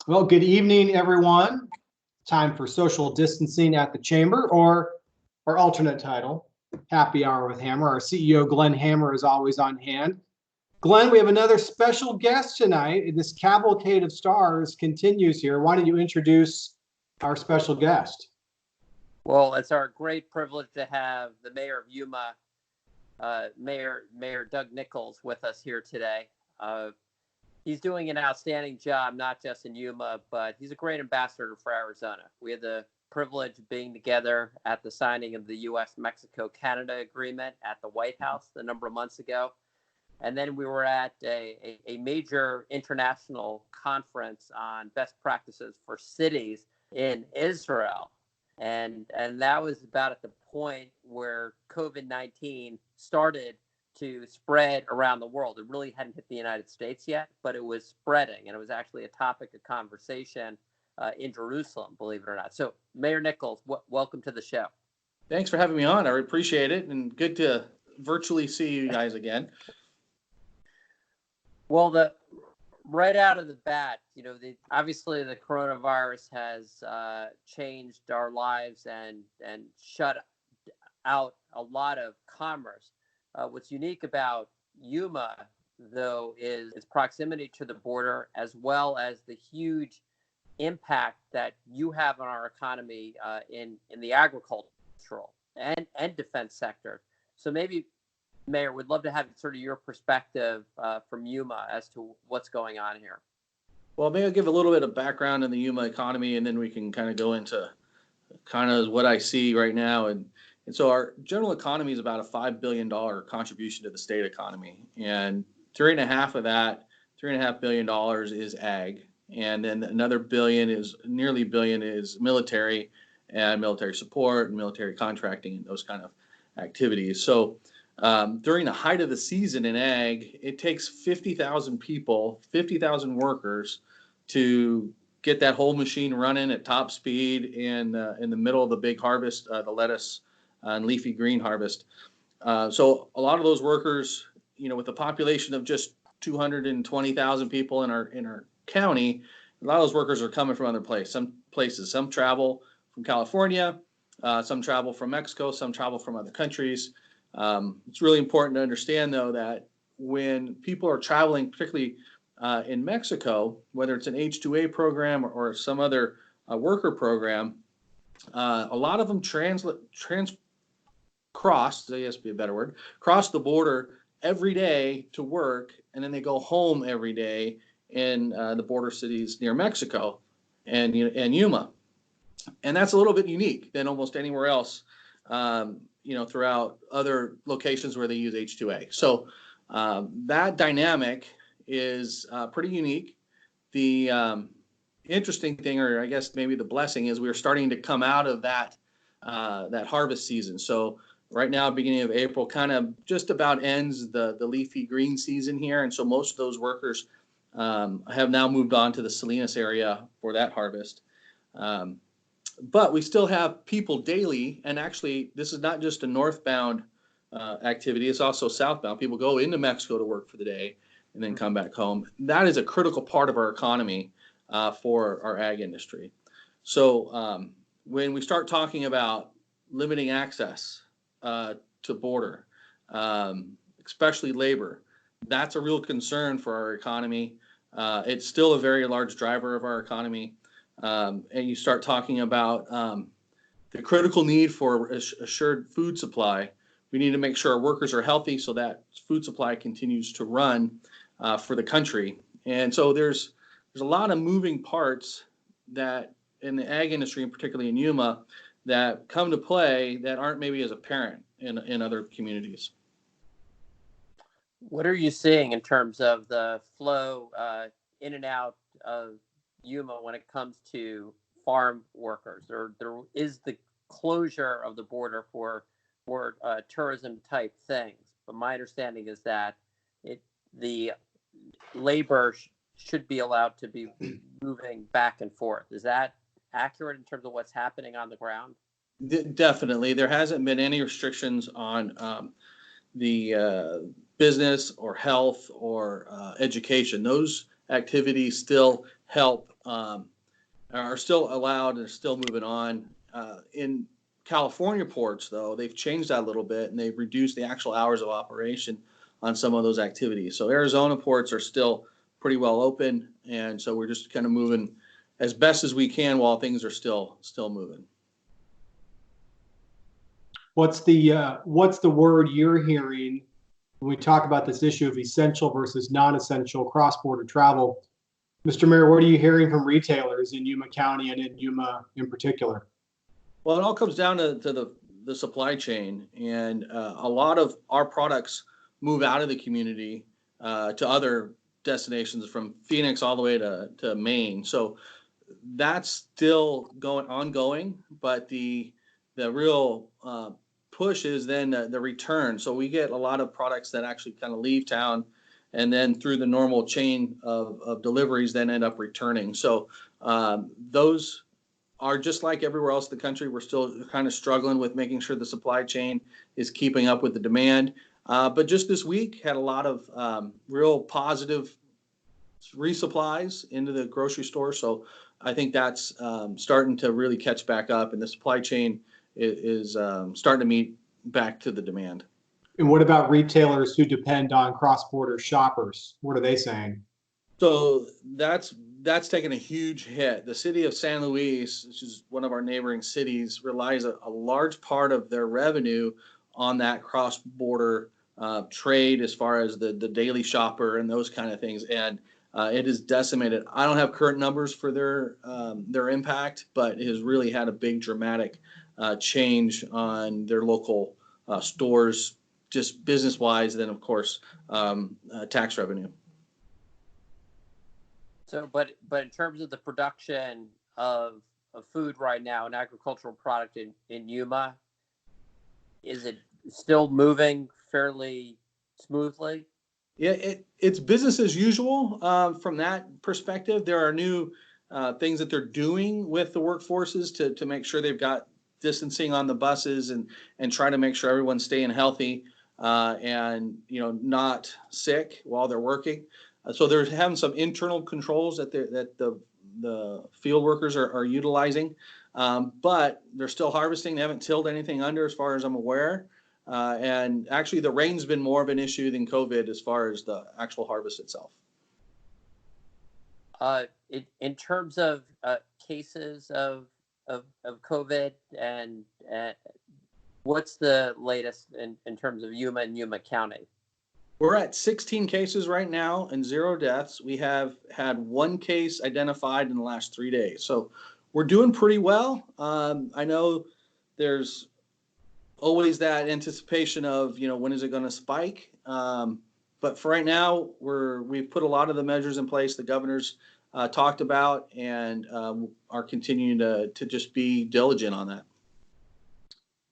Well, good evening, everyone. Time for social distancing at the chamber, or our alternate title, Happy Hour with Hammer. Our CEO, Glenn Hammer, is always on hand. Glenn, we have another special guest tonight. This cavalcade of stars continues here. Why don't you introduce our special guest? Well, it's our great privilege to have the mayor of Yuma, Mayor Doug Nicholls, with us here today. He's doing an outstanding job, not just in Yuma, but he's a great ambassador for Arizona. We had the privilege of being together at the signing of the U.S.-Mexico-Canada agreement at the White House a number of months ago. And then we were at a major international conference on best practices for cities in Israel. And that was about at the point where COVID-19 started to spread around the world. It really hadn't hit the United States yet, but it was spreading, and it was actually a topic of conversation in Jerusalem, believe it or not. So, Mayor Nicholls, welcome to the show. Thanks for having me on. I appreciate it, and good to virtually see you guys again. Well, right out of the bat, obviously the coronavirus has changed our lives and shut out a lot of commerce. What's unique about Yuma, though, is its proximity to the border, as well as the huge impact that you have on our economy in the agricultural and defense sector. So maybe, Mayor, we'd love to have sort of your perspective from Yuma as to what's going on here. Well, maybe I'll give a little bit of background in the Yuma economy, and then we can kind of go into kind of what I see right now. And so our general economy is about a $5 billion contribution to the state economy. And $3.5 billion is ag. And then another nearly billion is military and military support and military contracting and those kind of activities. So during the height of the season in ag, it takes 50,000 people, 50,000 workers to get that whole machine running at top speed in the middle of the big harvest, the lettuce and leafy green harvest. So a lot of those workers, with a population of just 220,000 people in our county, a lot of those workers are coming from other places. Some travel from California, some travel from Mexico, some travel from other countries. It's really important to understand, though, that when people are traveling, particularly in Mexico, whether it's an H-2A program or some other worker program, a lot of them cross the border every day to work, and then they go home every day in the border cities near Mexico and Yuma. And that's a little bit unique than almost anywhere else, throughout other locations where they use H-2A. So that dynamic is pretty unique. The interesting thing, or I guess maybe the blessing, is we're starting to come out of that harvest season. So right now, beginning of April, kind of just about ends the leafy green season here. And so most of those workers have now moved on to the Salinas area for that harvest. But we still have people daily, and actually this is not just a northbound activity, it's also southbound. People go into Mexico to work for the day and then come back home. That is a critical part of our economy for our ag industry. So when we start talking about limiting access to border, especially labor, that's a real concern for our economy. It's still a very large driver of our economy. And you start talking about the critical need for assured food supply. We need to make sure our workers are healthy so that food supply continues to run for the country. And so there's a lot of moving parts that in the ag industry, and particularly in Yuma, that come to play that aren't maybe as apparent in other communities. What are you seeing in terms of the flow in and out of Yuma when it comes to farm workers? Or there is the closure of the border for tourism type things, but my understanding is that the labor should be allowed to be moving back and forth. Is that accurate in terms of what's happening on the ground? Definitely. There hasn't been any restrictions on the business or health or education. Those activities still help are still allowed and are still moving on. In California ports, though, they've changed that a little bit and they've reduced the actual hours of operation on some of those activities. So Arizona ports are still pretty well open, and so we're just kind of moving as best as we can while things are still moving. What's the word you're hearing when we talk about this issue of essential versus non-essential cross-border travel? Mr. Mayor, what are you hearing from retailers in Yuma County and in Yuma in particular? Well, it all comes down to the supply chain, and a lot of our products move out of the community to other destinations from Phoenix all the way to Maine. So that's still ongoing, but the real push is then the return. So we get a lot of products that actually kind of leave town and then through the normal chain of deliveries then end up returning. So those are just like everywhere else in the country. We're still kind of struggling with making sure the supply chain is keeping up with the demand. But just this week had a lot of real positive resupplies into the grocery store. So I think that's starting to really catch back up, and the supply chain is starting to meet back to the demand. And what about retailers who depend on cross-border shoppers? What are they saying? So that's taken a huge hit. The city of San Luis, which is one of our neighboring cities, relies a large part of their revenue on that cross-border trade as far as the daily shopper and those kind of things. And it is decimated. I don't have current numbers for their impact, but it has really had a big dramatic change on their local stores, just business-wise, then of course tax revenue. So, but in terms of the production of food right now, an agricultural product in Yuma, is it still moving fairly smoothly? Yeah, it's business as usual from that perspective. There are new things that they're doing with the workforces to make sure they've got distancing on the buses and try to make sure everyone's staying healthy and not sick while they're working. So they're having some internal controls that the field workers are utilizing, but they're still harvesting. They haven't tilled anything under, as far as I'm aware. And actually, the rain's been more of an issue than COVID as far as the actual harvest itself. In terms of cases of COVID, and what's the latest in terms of Yuma and Yuma County? We're at 16 cases right now and 0 deaths. We have had 1 case identified in the last 3 days. So we're doing pretty well. I know there's always that anticipation of, when is it going to spike? But for right now, we've put a lot of the measures in place the governor's talked about, and are continuing to just be diligent on that.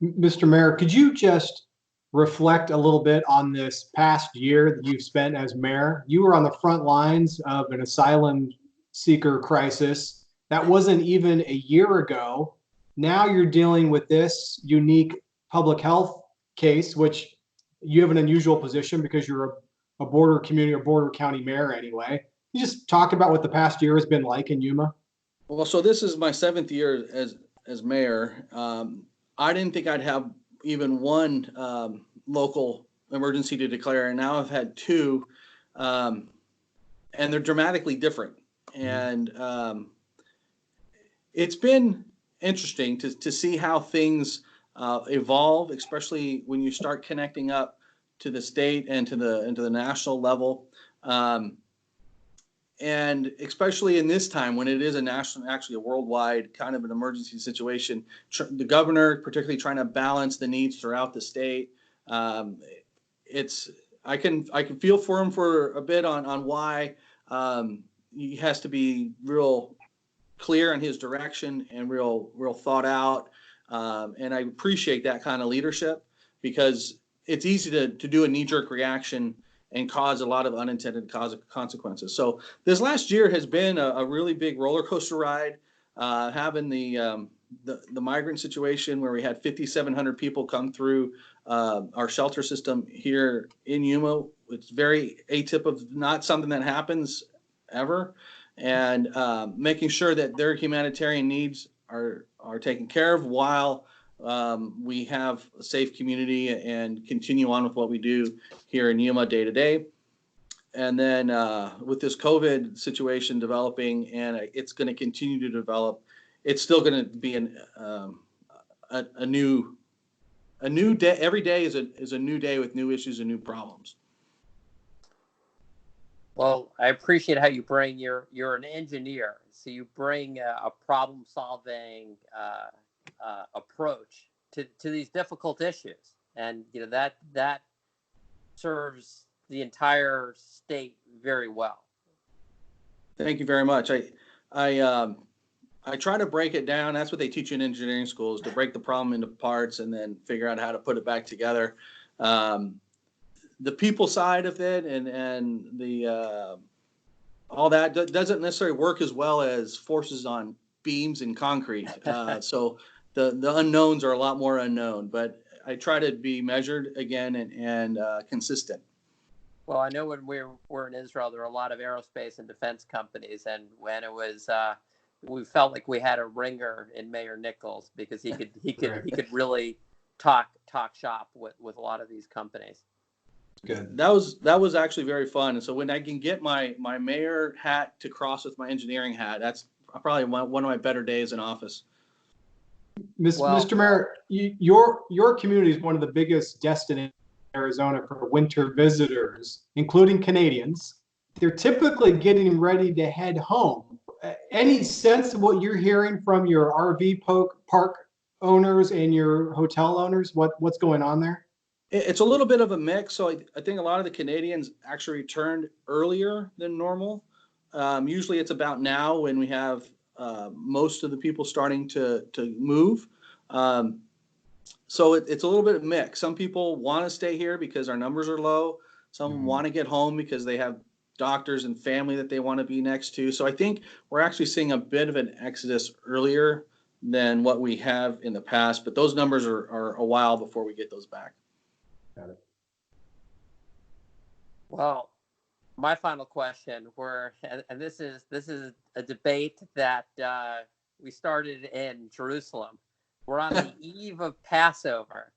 Mr. Mayor, could you just reflect a little bit on this past year that you've spent as mayor? You were on the front lines of an asylum seeker crisis. That wasn't even a year ago. Now you're dealing with this unique public health case, which you have an unusual position because you're a border community or border county mayor anyway. You just talk about what the past year has been like in Yuma. Well, so this is my 7th year as mayor. I didn't think I'd have even one local emergency to declare, and now I've had 2, and they're dramatically different. And it's been interesting to see how things evolve, especially when you start connecting up to the state and to the national level. And especially in this time when it is a national, actually a worldwide kind of an emergency situation, the governor particularly trying to balance the needs throughout the state. I can feel for him for a bit on why he has to be real clear in his direction and real thought out. And I appreciate that kind of leadership, because it's easy to do a knee-jerk reaction and cause a lot of unintended consequences. So this last year has been a really big roller coaster ride, having the migrant situation where we had 5,700 people come through our shelter system here in Yuma. It's very atypical, not something that happens ever. and making sure that their humanitarian needs are taken care of while we have a safe community and continue on with what we do here in Yuma day to day. And then with this COVID situation developing, and it's going to continue to develop, it's still going to be a new day. Every day is a new day with new issues and new problems. Well, I appreciate how you bring you're an engineer, so you bring a problem solving approach to these difficult issues, and that serves the entire state very well. Thank you very much. I try to break it down. That's what they teach you in engineering school, is to break the problem into parts and then figure out how to put it back together. The people side of it and the all that doesn't necessarily work as well as forces on beams and concrete. So the unknowns are a lot more unknown, but I try to be measured again and consistent. Well, I know when we were in Israel, there were a lot of aerospace and defense companies, and when it was, we felt like we had a ringer in Mayor Nicholls, because he could really talk shop with a lot of these companies. Good. That was actually very fun. And so when I can get my mayor hat to cross with my engineering hat, that's probably one of my better days in office. Mr. Mayor, your community is one of the biggest destinations in Arizona for winter visitors, including Canadians. They're typically getting ready to head home. Any sense of what you're hearing from your RV park owners and your hotel owners? What's going on there? It's a little bit of a mix. So I think a lot of the Canadians actually returned earlier than normal. Usually it's about now when we have most of the people starting to move. So it's a little bit of a mix. Some people want to stay here because our numbers are low. Some want to get home because they have doctors and family that they want to be next to. So I think we're actually seeing a bit of an exodus earlier than what we have in the past. But those numbers are a while before we get those back. Got it. Well, my final question, and this is a debate that we started in Jerusalem. We're on the eve of Passover.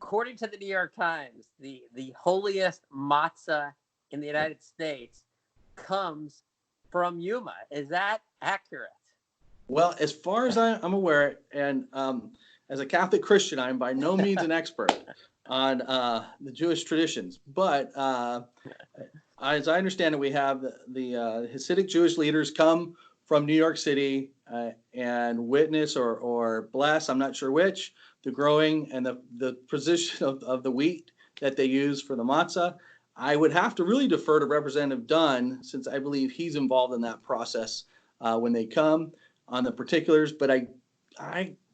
According to the New York Times, the holiest matzah in the United States comes from Yuma. Is that accurate? Well, as far as I'm aware, and as a Catholic Christian, I'm by no means an expert on the Jewish traditions. But as I understand it, we have the Hasidic Jewish leaders come from New York City and witness or bless, I'm not sure which, the growing and the position of the wheat that they use for the matzah. I would have to really defer to Representative Dunn, since I believe he's involved in that process when they come on the particulars. But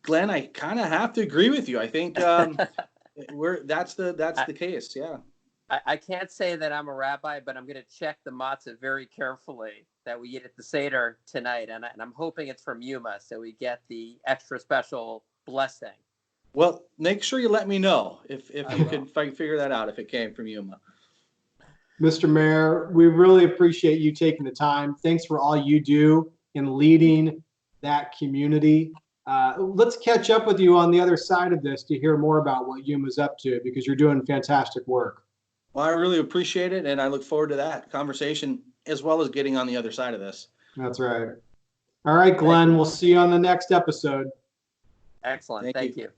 Glenn, I kind of have to agree with you. I think that's the case. Yeah. I can't say that I'm a rabbi, but I'm going to check the matzah very carefully that we eat at the Seder tonight. And I'm hoping it's from Yuma, so we get the extra special blessing. Well, make sure you let me know if I can figure that out, if it came from Yuma. Mr. Mayor, we really appreciate you taking the time. Thanks for all you do in leading that community. Let's catch up with you on the other side of this to hear more about what Yuma's up to, because you're doing fantastic work. Well, I really appreciate it, and I look forward to that conversation as well as getting on the other side of this. That's right. All right, Glenn, we'll see you on the next episode. Excellent. Thank you.